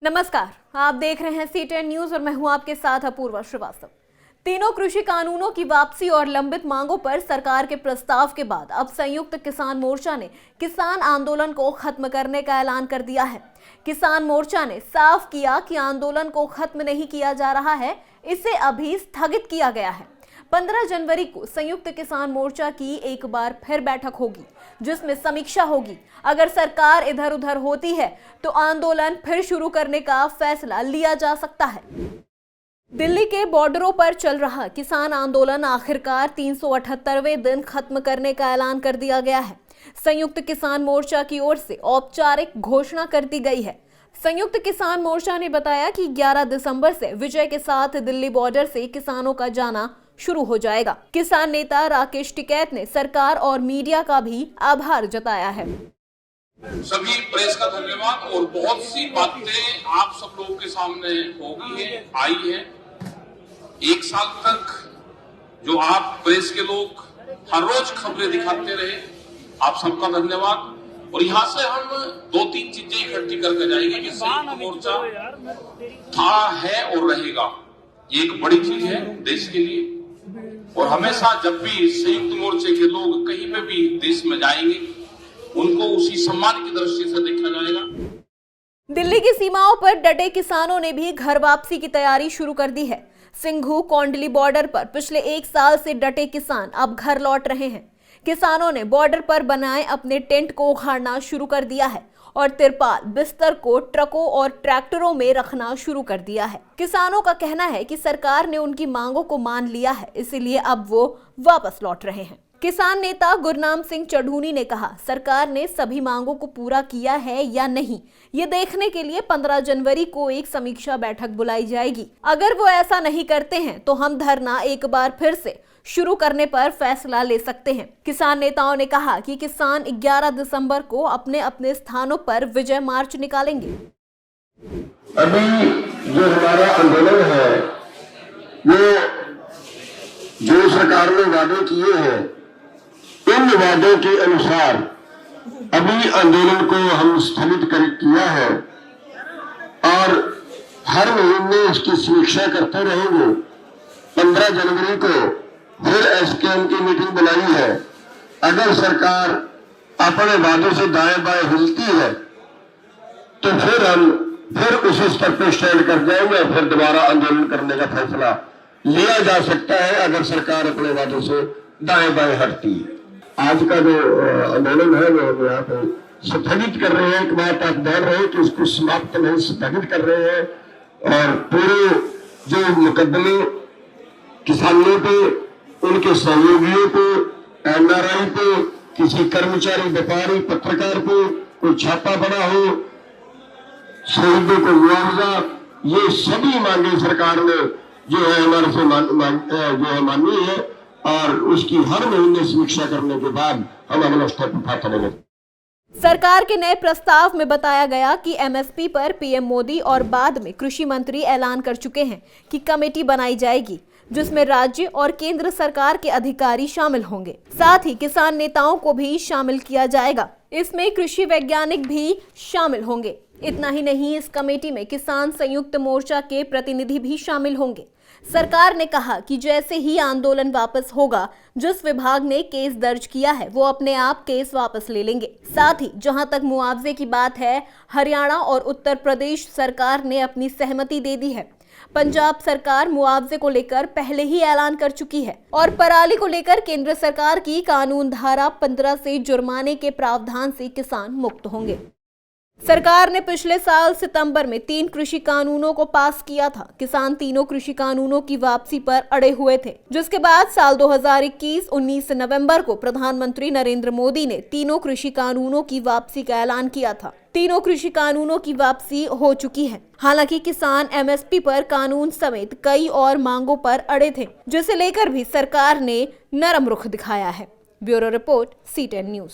नमस्कार, आप देख रहे हैं C10 न्यूज और मैं हूं आपके साथ अपूर्वा श्रीवास्तव। तीनों कृषि कानूनों की वापसी और लंबित मांगों पर सरकार के प्रस्ताव के बाद अब संयुक्त किसान मोर्चा ने किसान आंदोलन को खत्म करने का ऐलान कर दिया है। किसान मोर्चा ने साफ किया कि आंदोलन को खत्म नहीं किया जा रहा है, इसे अभी स्थगित किया गया है। 15 जनवरी को संयुक्त किसान मोर्चा की एक बार फिर बैठक होगी, जिसमें समीक्षा होगी। अगर सरकार इधर उधर होती है तो आंदोलन फिर शुरू करने का फैसला लिया जा सकता है। दिल्ली के बॉर्डरों पर चल रहा किसान आंदोलन आखिरकार 378वें दिन खत्म करने का ऐलान कर दिया गया है। संयुक्त किसान मोर्चा की ओर से औपचारिक घोषणा कर दी गई है। संयुक्त किसान मोर्चा ने बताया कि 11 दिसंबर से विजय के साथ दिल्ली बॉर्डर से किसानों का जाना शुरू हो जाएगा। किसान नेता राकेश टिकैत ने सरकार और मीडिया का भी आभार जताया है। सभी प्रेस का धन्यवाद और बहुत सी बातें आप सब लोगों के सामने होगी है, आई है। एक साल तक जो आप प्रेस के लोग हर रोज खबरें दिखाते रहे, आप सबका धन्यवाद। और यहाँ से हम 2-3 चीजें इकट्ठी करके जाएंगे कि संयुक्त मोर्चा था, है और रहेगा। ये एक बड़ी चीज है देश के लिए, और हमेशा जब भी संयुक्त मोर्चे के लोग कहीं पे भी देश में जाएंगे, उनको उसी सम्मान की दृष्टि से देखा जाएगा। दिल्ली की सीमाओं पर डटे किसानों ने भी घर वापसी की तैयारी शुरू कर दी है। सिंघू कोंडली बॉर्डर पर पिछले 1 साल से डटे किसान अब घर लौट रहे हैं। किसानों ने बॉर्डर पर बनाए अपने टेंट को उखाड़ना शुरू कर दिया है और तिरपाल बिस्तर को ट्रकों और ट्रैक्टरों में रखना शुरू कर दिया है। किसानों का कहना है कि सरकार ने उनकी मांगों को मान लिया है, इसीलिए अब वो वापस लौट रहे हैं। किसान नेता गुरनाम सिंह चढ़ूनी ने कहा, सरकार ने सभी मांगों को पूरा किया है या नहीं, ये देखने के लिए 15 जनवरी को एक समीक्षा बैठक बुलाई जाएगी। अगर वो ऐसा नहीं करते हैं तो हम धरना एक बार फिर से शुरू करने पर फैसला ले सकते हैं। किसान नेताओं ने कहा कि किसान 11 दिसंबर को अपने अपने स्थानों पर विजय मार्च निकालेंगे। अभी जो हमारा आंदोलन है, वो जो सरकार ने वादे किए हैं, इन वादों के अनुसार अभी आंदोलन को हम स्थगित किया है और हर महीने इसकी समीक्षा करते रहेंगे। 15 जनवरी को फिर एसकेएम की मीटिंग बुलाई है। अगर सरकार अपने वादों से दाएं बाएं हिलती है तो फिर हम उसी स्तर पर स्टैंड कर जाएंगे और फिर दोबारा आंदोलन करने का फैसला लिया जा सकता है, अगर सरकार अपने वादों से दाएं बाएं हटती है। आज का जो आंदोलन है वो हम यहाँ पे स्थगित कर रहे हैं। एक बात आप जान रहे हैं कि इसको समाप्त नहीं, स्थगित कर रहे हैं। और पूरे जो मुकदमे किसानों पे, उनके सहयोगियों पे, एनआरआई पे, किसी कर्मचारी, व्यापारी, पत्रकार पे कोई छापा पड़ा हो, शहीदों को मुआवजा, ये सभी मांगे सरकार ने जो है हमारे से मानी है और उसकी हर महीने समीक्षा करने के बाद हम अगला स्टेप उठाते रहेंगे। सरकार के नए प्रस्ताव में बताया गया कि एमएसपी पर पीएम मोदी और बाद में कृषि मंत्री ऐलान कर चुके हैं कि कमेटी बनाई जाएगी, जिसमें राज्य और केंद्र सरकार के अधिकारी शामिल होंगे। साथ ही किसान नेताओं को भी शामिल किया जाएगा। इसमें कृषि वैज्ञानिक भी शामिल होंगे। इतना ही नहीं, इस कमेटी में किसान संयुक्त मोर्चा के प्रतिनिधि भी शामिल होंगे। सरकार ने कहा कि जैसे ही आंदोलन वापस होगा, जिस विभाग ने केस दर्ज किया है वो अपने आप केस वापस ले लेंगे। साथ ही जहां तक मुआवजे की बात है, हरियाणा और उत्तर प्रदेश सरकार ने अपनी सहमति दे दी है। पंजाब सरकार मुआवजे को लेकर पहले ही ऐलान कर चुकी है और पराली को लेकर केंद्र सरकार की कानून धारा 15 से जुर्माने के प्रावधान से किसान मुक्त होंगे। सरकार ने पिछले साल सितंबर में 3 कृषि कानूनों को पास किया था। किसान तीनों कृषि कानूनों की वापसी पर अड़े हुए थे, जिसके बाद साल 2021 19 नवंबर को प्रधानमंत्री नरेंद्र मोदी ने तीनों कृषि कानूनों की वापसी का ऐलान किया था। तीनों कृषि कानूनों की वापसी हो चुकी है। हालांकि किसान एमएसपी पर कानून समेत कई और मांगों पर अड़े थे, जिसे लेकर भी सरकार ने नरम रुख दिखाया है। Bureau report, C10 news.